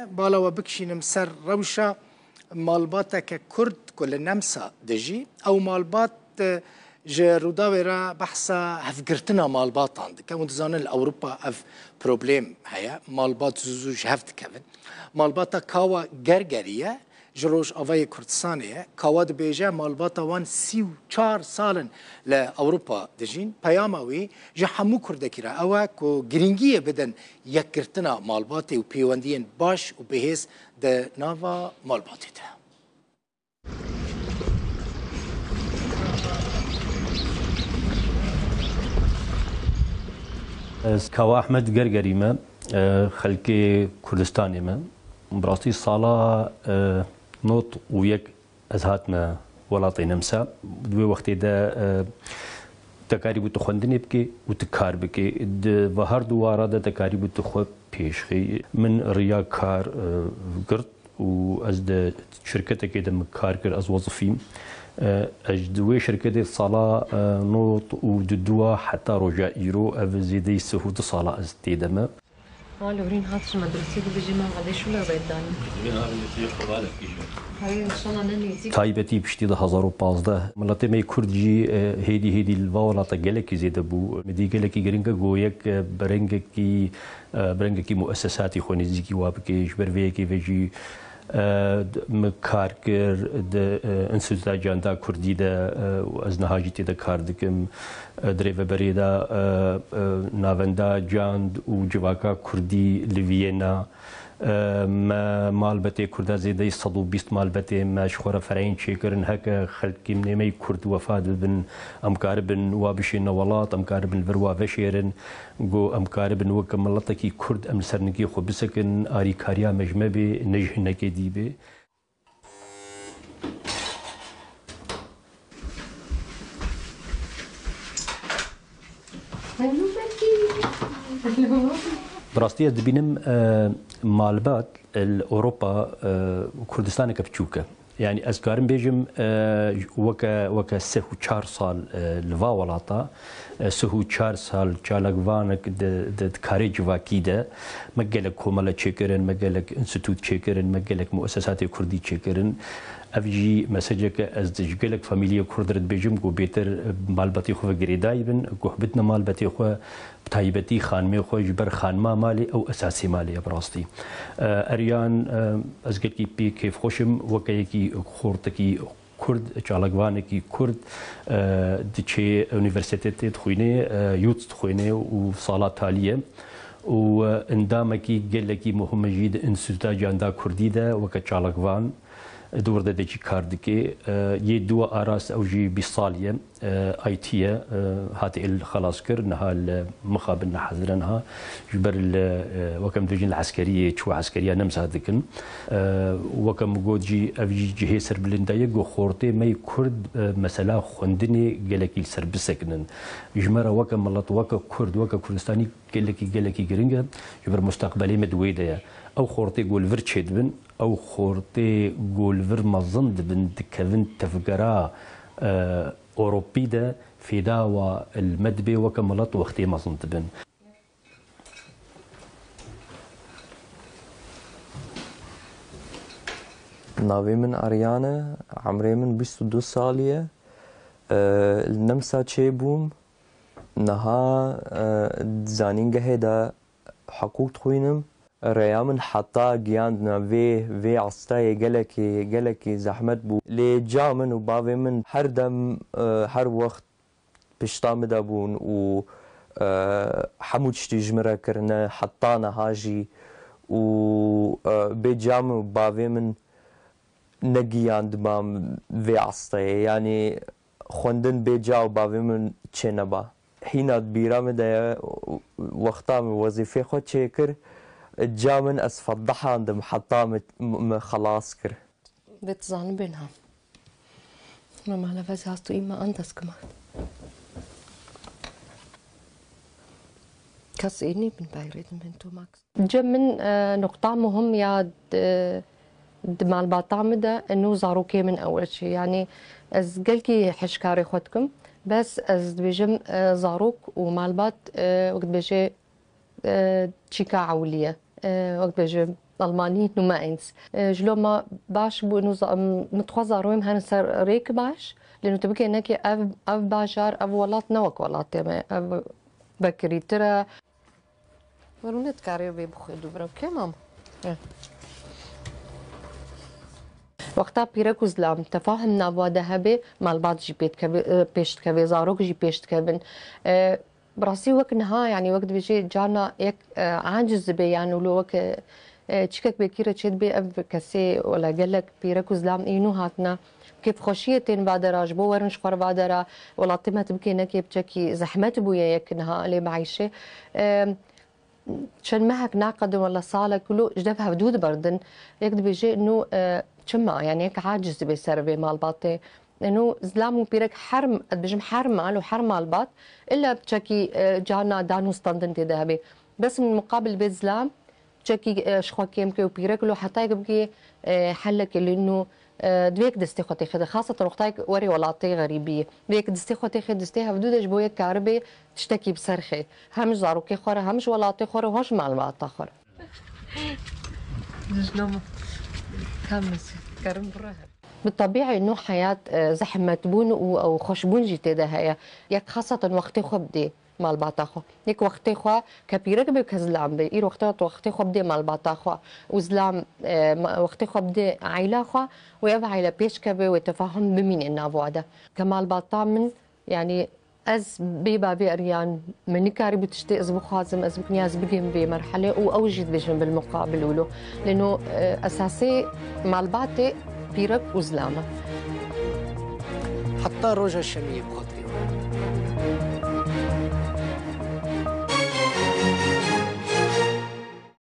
بالا وبكشين مسر روشة مالباتا ككرد كل نمسا دجي أو مالبات جروداويرا بحثا هفقرتنا مالبات عندك كون زانن أوروبا أف بروبليم هيا مالبات زوج هفت كفن مالباتا كاوا جرجرية جروش أوای کردستانیه کاواد بیجه مالباتا وان 34 سالن لأوروبا دجين پیاموی جه همو کرده کرا اوه کو گرینگیه بدن یک کرتنا مالباتی و پیوندین باش و بهیز ده ناوا مالباتی ده. كوا أحمد قرقري ما خلقي كردستاني ما براسي صالة نوت ويك أزهات ما ولاطي نمسا دوي وقتي دا تكاري بتخوندني بكي وتكار بكي ظهر دوارا دا تكاري بتخو بيشخي من ريا كار قرط وأزد شركة كده مكار كر أز وظفيم أجدوي شركة صلاة نوت وددوا حتى رجاء يرو أفزيدي سهود صلاة أزتيدما لورين هاتش مدرسة بجماعة على شو لا بيداني هاي إن شاء الله نني تايبتي بشتي ده 2015 ملاتي مي كردجي هيدي الفاولا تجلك زيد أبو مدي جلك جرينجا جويك برنجكي مؤسساتي خونيزيكي وابكي جبرفيكي فيجي مكاركر د انسوزا جاندا كردي دا وازنهاجتي دا كاردكم دريفا بريدا نافندا جاند وجواكا كردي لفيينا ما مالبتي كردا زيدي صدو بيست مالبتي ما شخورة فرعين شكرن هكا خلقي من مي كرد وفاد بن امكار بن وابشي نوالات امكار بن فروا فشيرن جو امكار بن وكملتكي كرد ام سرنكي خو بسكن اري كاريا مجمبي نجح نكي ديبي براستي دبينم مالبات الأوروبا وكردستان كبتشوكا يعني أذكارم بيجم وكا سهو 4 سال لفا ولاطا سهو 4 سال جالقوانك د كاريج واكيدا مجالك كومالا تشيكرن مجالك انستيتوت تشيكرن مجالك مؤسسات كردي تشيكرن افجي مسجك از دجلك فاميليا كردرت بيجم جو بيتر مالباتي خو غريدايبن كوحبتنا مالباتي خو بتايبتي خانمي خو جبر خانما مالي او اساسي مالي براستي اريان از قلت بي كيف خوشم وكيكي خورتكي كرد جالقوانكي كرد دشي يونيفرسيتي تخويني يوت تخويني وصالات تاليه واندامكي قلكي مهم جيد انسوتا جاندا كردي دا وكجالقوان دور ده ديجي كاردكي يدوا اراس او جي بصاليه اي تي هاتي خلاص كرنها المخابن حذرنها جبر وكم دجين العسكريه شو عسكريه نمس هذكن وكم جوجي افجي جهه سرب لندايه جو خورتي مي كرد مثلا خندني قالكي سرب سكنن جمره وكم ملط وك كرد وك كردستاني قالكي جرينجا جبر مستقبلي مدويده او خورتي قول فرتشيد بن او خورتي قول فر مظند بن دكفن تفقرا اوروبي دا في داوا المدبي وكملت وقتي مظند بن ناوي من اريانا عمري من 22 ساليه النمسا تشيبوم نها زانينجا هيدا حقوق تخوينم ريامن حتى جياندنا في عصتاي جلكي زحمت بو لي جامن وبافي من هر دم هر وقت بشتام دابون و حمود جمرة كرنا حطانا هاجي و بجام وبافي من نجياند بام في عصتاي يعني خوندن بجا وبافي من تشنبا هنا بيرام دا وقتا وظيفة خود شكر الجامن أسفضحها عند محطة خلاص كر بتزعل بينها ما معنى فاز هاستو إما أنتس كمان كاس إني بن بايريد من تو ماكس جمن نقطة مهم يا مع البطعم ده إنه زاروكي من أول شيء يعني از قلكي حشكاري خدكم بس از بيجم زاروك ومع البات وقت بيجي تشيكا عولية وقت بيجي ألماني نو ما إنس جلو ما باش بو إنه متخوزا رويم هان سر ريك باش لأنه تبكي إنك أف باشار أف ولات نوك ولات يا أف بكري ترى ورونت كاريو بيبخي دوبرا كمام وقتا پیرک و زلام تفاهم نبوا دهبه مالبات جی پیشت کبه زاروک جی پیشت کبن براسي وقت نها يعني وقت بيجي جانا يك عاجز بي يعني ولو وقت تشكك بكيرة تشد بي أب كسي ولا قال لك بيرك وزلام إنه هاتنا كيف خشيتين بعدرا جبو ورنش خور بعدرا ولا طمة تبكي نكي بتشكي زحمت بويا يك نها اللي معيشة شن معك ناقد ولا صالة كله جدبها بدود بردن يقدر بيجي إنه شما يعني هيك عاجز بيسربي مال باطي انه زلام وبيرك حرم بجم حرم ماله حرم مال بات الا بتشكي جانا دانو ستاندن ذهبي بس من مقابل بيت زلام تشكي شخوا كيمكي وبيرك له حتى يبقي حلك اللي انه دويك دستي خوتي خد خاصة وقتاك وري ولاتي غريبية دويك دستي خوتي خد دستيها بدودش بويا كاربي تشتكي بسرخي همش زاروكي خورة همش ولاتي خورة وهش معلومات خورة شلون كمس كرم براها بالطبيعي انه حياه زحمه بون او خشبون جيتي ده هي ياك خاصه وقت خو بدي مال باطاخو يك وقت خو كبيرك بكزلام بي اير وقت خو بدي مال باطاخو وزلام وقت خو بدي عيله خو ويا عيله بيشكبه وتفاهم بمين النافوده كمال باطا من يعني از بيبا بيريان من كاري بتشتي ازبو خازم ازبو نياز بقيم بمرحله واوجد بجن بالمقابل ولو لانه اساسي مال باطي بيرك وزلامه حتى روجا الشاميه بخاطري